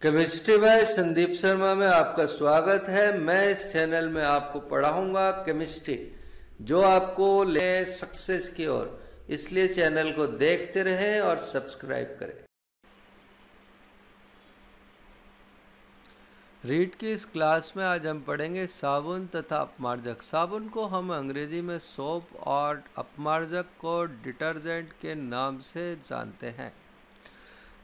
Chemistry bye Sandeep Sharma में आपका स्वागत है। मैं इस चैनल में आपको पढ़ाऊंगा केमिस्ट्री जो आपको ले सक्सेस की ओर, इसलिए चैनल को देखते रहें और सब्सक्राइब करें। रीड की इस क्लास में आज हम पढ़ेंगे साबुन तथा अपमार्जक। साबुन को हम अंग्रेजी में सोप और अपमार्जक को डिटर्जेंट के नाम से जानते हैं।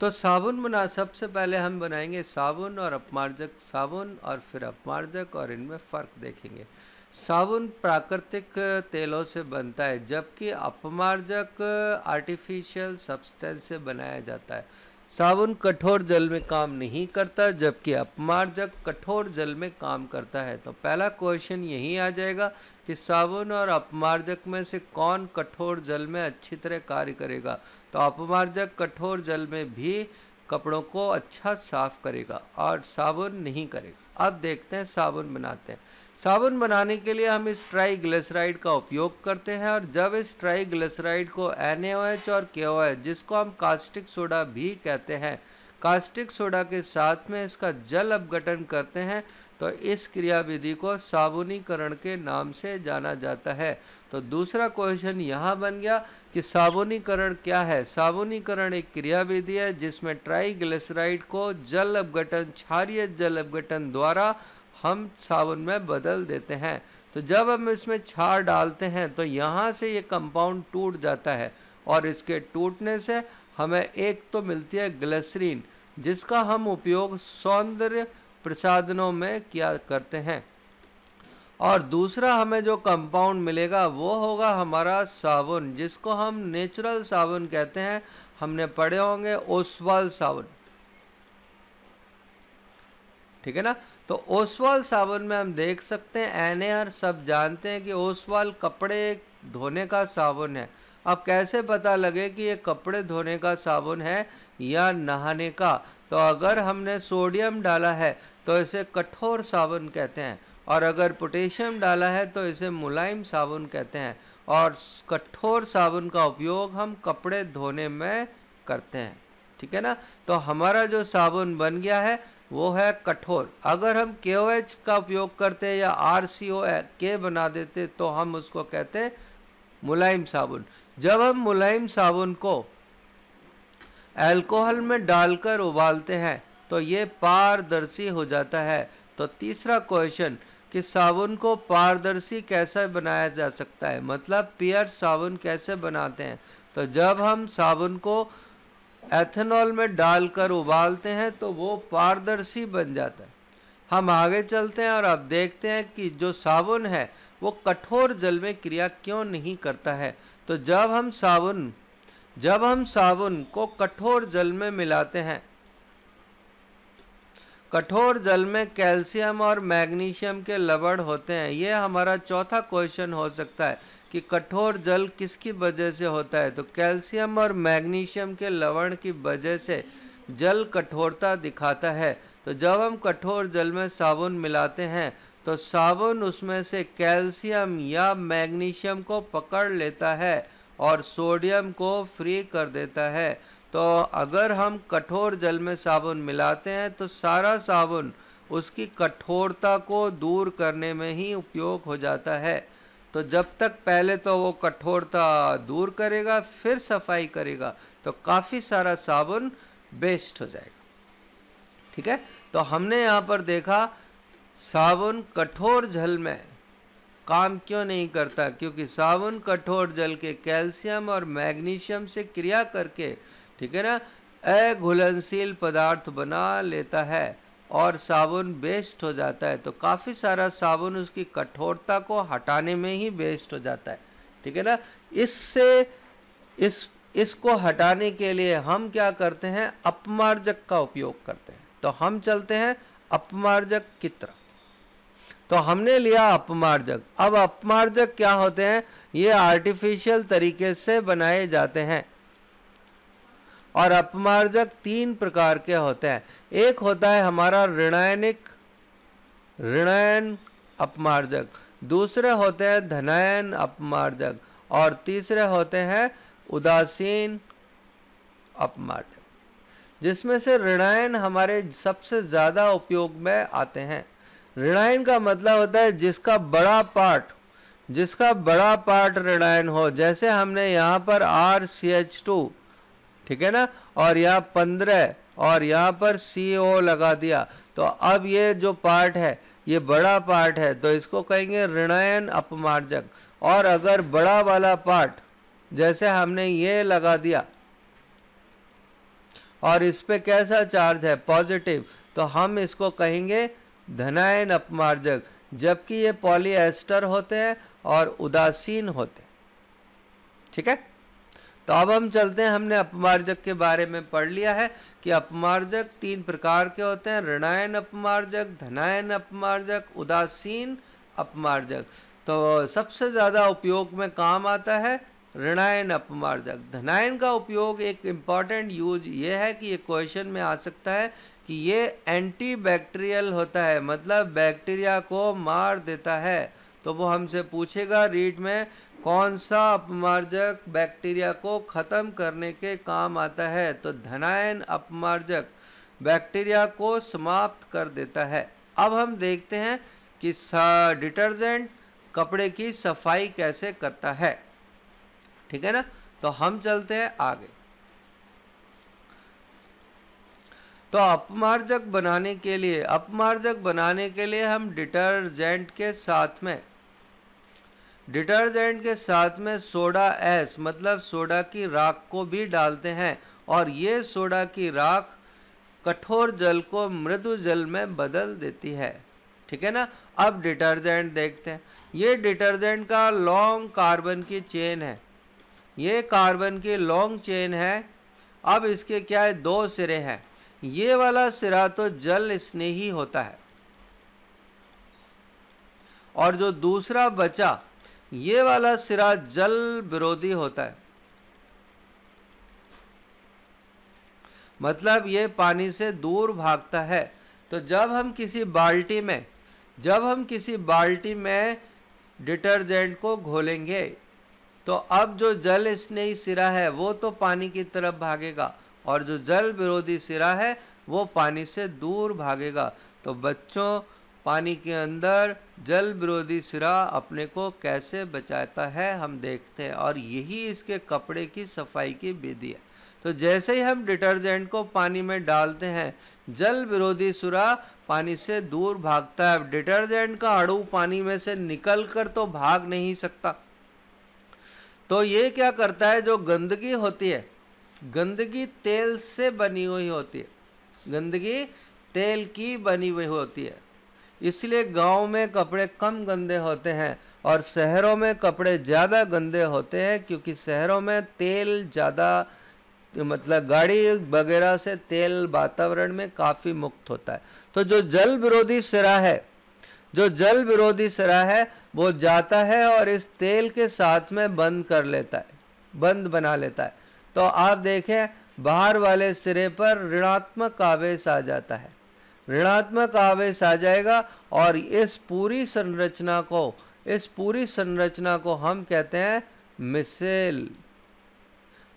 तो साबुन बना सबसे पहले हम बनाएंगे साबुन और अपमार्जक, साबुन और फिर अपमार्जक, और इनमें फ़र्क देखेंगे। साबुन प्राकृतिक तेलों से बनता है जबकि अपमार्जक आर्टिफिशियल सब्सटेंस से बनाया जाता है। साबुन कठोर जल में काम नहीं करता जबकि अपमार्जक कठोर जल में काम करता है। तो पहला क्वेश्चन यही आ जाएगा कि साबुन और अपमार्जक में से कौन कठोर जल में अच्छी तरह कार्य करेगा। तो अपमार्जक कठोर जल में भी कपड़ों को अच्छा साफ करेगा और साबुन नहीं करेगा। अब देखते हैं साबुन बनाते हैं। साबुन बनाने के लिए हम इस ट्राइग्लिसराइड का उपयोग करते हैं, और जब इस ट्राइग्लिसराइड को NaOH और KOH, जिसको हम कास्टिक सोडा भी कहते हैं, कास्टिक सोडा के साथ में इसका जल अपघटन करते हैं तो इस क्रियाविधि को साबुनीकरण के नाम से जाना जाता है। तो दूसरा क्वेश्चन यहाँ बन गया कि साबुनीकरण क्या है। साबुनीकरण एक क्रियाविधि है जिसमें ट्राइग्लिसराइड को जल अपघटन, क्षारीय जल अपघटन द्वारा हम साबुन में बदल देते हैं। तो जब हम इसमें क्षार डालते हैं तो यहाँ से ये कंपाउंड टूट जाता है, और इसके टूटने से हमें एक तो मिलती है ग्लिसरीन, जिसका हम उपयोग सौंदर्य प्रसाधनों में किया करते हैं, और दूसरा हमें जो कंपाउंड मिलेगा वो होगा हमारा साबुन, जिसको हम नेचुरल साबुन कहते हैं। हमने पढ़े होंगे ओसवाल साबुन, ठीक है ना। तो ओसवाल साबुन में हम देख सकते हैं NaR, सब जानते हैं कि ओसवाल कपड़े धोने का साबुन है। अब कैसे पता लगे कि ये कपड़े धोने का साबुन है या नहाने का। तो अगर हमने सोडियम डाला है तो इसे कठोर साबुन कहते हैं, और अगर पोटेशियम डाला है तो इसे मुलायम साबुन कहते हैं। और कठोर साबुन का उपयोग हम कपड़े धोने में करते हैं, ठीक है ना। तो हमारा जो साबुन बन गया है वो है कठोर। अगर हम KOH का उपयोग करते या RCOK बना देते तो हम उसको कहते हैं मुलायम साबुन। जब हम मुलायम साबुन को अल्कोहल में डालकर उबालते हैं तो ये पारदर्शी हो जाता है। तो तीसरा क्वेश्चन कि साबुन को पारदर्शी कैसे बनाया जा सकता है, मतलब प्योर साबुन कैसे बनाते हैं। तो जब हम साबुन को एथेनॉल में डालकर उबालते हैं तो वो पारदर्शी बन जाता है। हम आगे चलते हैं और अब देखते हैं कि जो साबुन है वो कठोर जल में क्रिया क्यों नहीं करता है। तो जब हम साबुन को कठोर जल में मिलाते हैं, कठोर जल में कैल्शियम और मैग्नीशियम के लवण होते हैं। ये हमारा चौथा क्वेश्चन हो सकता है कि कठोर जल किसकी वजह से होता है। तो कैल्शियम और मैग्नीशियम के लवण की वजह से जल कठोरता दिखाता है। तो जब हम कठोर जल में साबुन मिलाते हैं तो साबुन उसमें से कैल्शियम या मैग्नीशियम को पकड़ लेता है और सोडियम को फ्री कर देता है। तो अगर हम कठोर जल में साबुन मिलाते हैं तो सारा साबुन उसकी कठोरता को दूर करने में ही उपयोग हो जाता है। तो जब तक पहले तो वो कठोरता दूर करेगा फिर सफाई करेगा तो काफ़ी सारा साबुन वेस्ट हो जाएगा, ठीक है। तो हमने यहाँ पर देखा साबुन कठोर जल में काम क्यों नहीं करता, क्योंकि साबुन कठोर जल के कैल्शियम और मैग्नीशियम से क्रिया करके, ठीक है ना, अघुलनशील पदार्थ बना लेता है और साबुन वेस्ट हो जाता है। तो काफ़ी सारा साबुन उसकी कठोरता को हटाने में ही वेस्ट हो जाता है, ठीक है ना। इसको हटाने के लिए हम क्या करते हैं, अपमार्जक का उपयोग करते हैं। तो हम चलते हैं अपमार्जक की तरफ। तो हमने लिया अपमार्जक। अब अपमार्जक क्या होते हैं, ये आर्टिफिशियल तरीके से बनाए जाते हैं, और अपमार्जक 3 प्रकार के होते हैं। एक होता है हमारा ऋणायन अपमार्जक, दूसरे होते हैं धनायन अपमार्जक, और तीसरे होते हैं उदासीन अपमार्जक। जिसमें से ऋणायन हमारे सबसे ज़्यादा उपयोग में आते हैं। ऋणायन का मतलब होता है जिसका बड़ा पार्ट ऋणायन हो। जैसे हमने यहाँ पर RCH2, ठीक है ना, और यहाँ 15 और यहाँ पर CO लगा दिया, तो अब ये जो पार्ट है ये बड़ा पार्ट है, तो इसको कहेंगे ऋणायन अपमार्जक। और अगर बड़ा वाला पार्ट जैसे हमने ये लगा दिया और इस पे कैसा चार्ज है, पॉजिटिव, तो हम इसको कहेंगे धनायन अपमार्जक। जबकि ये पॉलीएस्टर होते हैं और उदासीन होते हैं। ठीक है, तो अब हम चलते हैं, हमने अपमार्जक के बारे में पढ़ लिया है कि अपमार्जक 3 प्रकार के होते हैं, ऋणायन अपमार्जक, धनायन अपमार्जक, उदासीन अपमार्जक। तो सबसे ज़्यादा उपयोग में काम आता है ऋणायन अपमार्जक। धनायन का उपयोग, एक इम्पॉर्टेंट यूज ये है कि ये क्वेश्चन में आ सकता है कि ये एंटीबैक्टीरियल होता है, मतलब बैक्टीरिया को मार देता है। तो वो हमसे पूछेगा रीड में, कौन सा अपमार्जक बैक्टीरिया को ख़त्म करने के काम आता है? तो धनायन अपमार्जक बैक्टीरिया को समाप्त कर देता है। अब हम देखते हैं कि डिटर्जेंट कपड़े की सफाई कैसे करता है। ठीक है ना, तो हम चलते हैं आगे। तो अपमार्जक बनाने के लिए हम डिटर्जेंट के साथ में सोडा एस मतलब सोडा की राख को भी डालते हैं, और ये सोडा की राख कठोर जल को मृदु जल में बदल देती है। ठीक है ना, अब डिटर्जेंट देखते हैं। ये डिटर्जेंट का लॉन्ग कार्बन की चेन है, ये कार्बन की लॉन्ग चेन है। अब इसके क्या है, 2 सिरे हैं। ये वाला सिरा तो जल स्नेही होता है, और जो दूसरा बचा ये वाला सिरा जल विरोधी होता है, मतलब ये पानी से दूर भागता है। तो जब हम किसी बाल्टी में डिटर्जेंट को घोलेंगे, तो अब जो जल स्नेही सिरा है वो तो पानी की तरफ भागेगा, और जो जल विरोधी सिरा है वो पानी से दूर भागेगा। तो बच्चों, पानी के अंदर जल विरोधी सिरा अपने को कैसे बचाता है हम देखते हैं, और यही इसके कपड़े की सफाई की विधि है। तो जैसे ही हम डिटर्जेंट को पानी में डालते हैं, जल विरोधी सिरा पानी से दूर भागता है। डिटर्जेंट का अणु पानी में से निकलकर तो भाग नहीं सकता, तो ये क्या करता है, जो गंदगी होती है, गंदगी तेल से बनी हुई होती है, गंदगी तेल की बनी हुई होती है। इसलिए गांव में कपड़े कम गंदे होते हैं और शहरों में कपड़े ज़्यादा गंदे होते हैं, क्योंकि शहरों में तेल ज़्यादा, मतलब गाड़ी वगैरह से तेल वातावरण में काफ़ी मुक्त होता है। तो जो जल विरोधी सिरा है वो जाता है और इस तेल के साथ में बंद बना लेता है। तो आप देखें, बाहर वाले सिरे पर ऋणात्मक आवेश आ जाता है, ऋणात्मक आवेश आ जाएगा, और इस पूरी संरचना को हम कहते हैं मिसेल।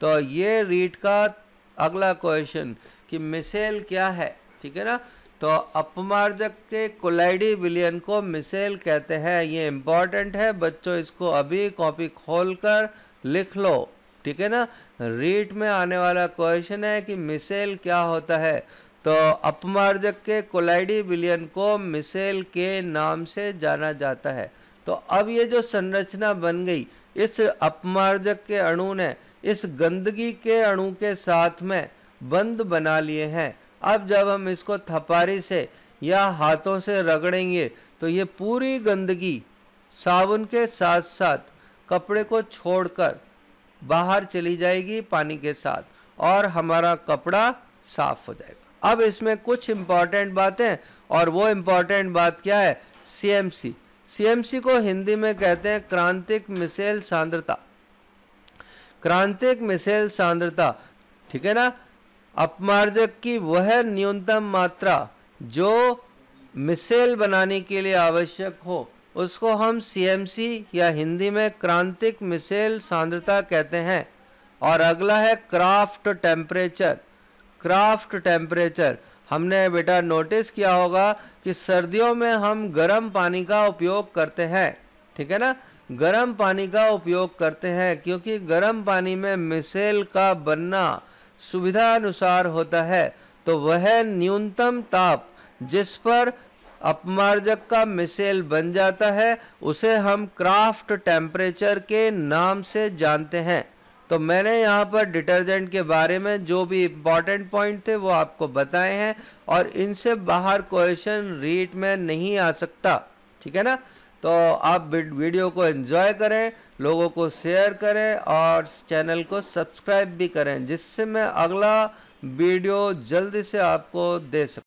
तो ये रीड का अगला क्वेश्चन कि मिसेल क्या है। ठीक है ना, तो अपमार्जक के कोलाइडी विलयन को मिसेल कहते हैं। ये इम्पॉर्टेंट है बच्चों, इसको अभी कॉपी खोलकर लिख लो। ठीक है ना, रीट में आने वाला क्वेश्चन है कि मिसेल क्या होता है। तो अपमार्जक के कोलाइडी विलयन को मिसेल के नाम से जाना जाता है। तो अब ये जो संरचना बन गई, इस अपमार्जक के अणु ने इस गंदगी के अणु के साथ में बंद बना लिए हैं। अब जब हम इसको थपारी से या हाथों से रगड़ेंगे तो ये पूरी गंदगी साबुन के साथ साथ कपड़े को छोड़कर बाहर चली जाएगी पानी के साथ, और हमारा कपड़ा साफ हो जाएगा। अब इसमें कुछ इम्पॉर्टेंट बातें, और वो इम्पॉर्टेंट बात क्या है, सीएमसी। सीएमसी को हिंदी में कहते हैं क्रांतिक मिसेल सांद्रता, क्रांतिक मिसेल सांद्रता। ठीक है ना, अपमार्जक की वह न्यूनतम मात्रा जो मिसेल बनाने के लिए आवश्यक हो उसको हम सीएमसी या हिंदी में क्रांतिक मिसेल सांद्रता कहते हैं। और अगला है क्राफ्ट टेम्परेचर। Craft temperature. हमने बेटा नोटिस किया होगा कि सर्दियों में हम गर्म पानी का उपयोग करते हैं, ठीक है ना, गर्म पानी का उपयोग करते हैं क्योंकि गर्म पानी में मिसेल का बनना सुविधा अनुसार होता है। तो वह न्यूनतम ताप जिस पर अपमार्जक का मिसेल बन जाता है उसे हम क्राफ्ट टेम्परेचर के नाम से जानते हैं। तो मैंने यहाँ पर डिटर्जेंट के बारे में जो भी इम्पॉर्टेंट पॉइंट थे वो आपको बताए हैं और इनसे बाहर क्वेश्चन रीट में नहीं आ सकता, ठीक है ना। तो आप वीडियो को एंजॉय करें, लोगों को शेयर करें और चैनल को सब्सक्राइब भी करें जिससे मैं अगला वीडियो जल्दी से आपको दे सकूं।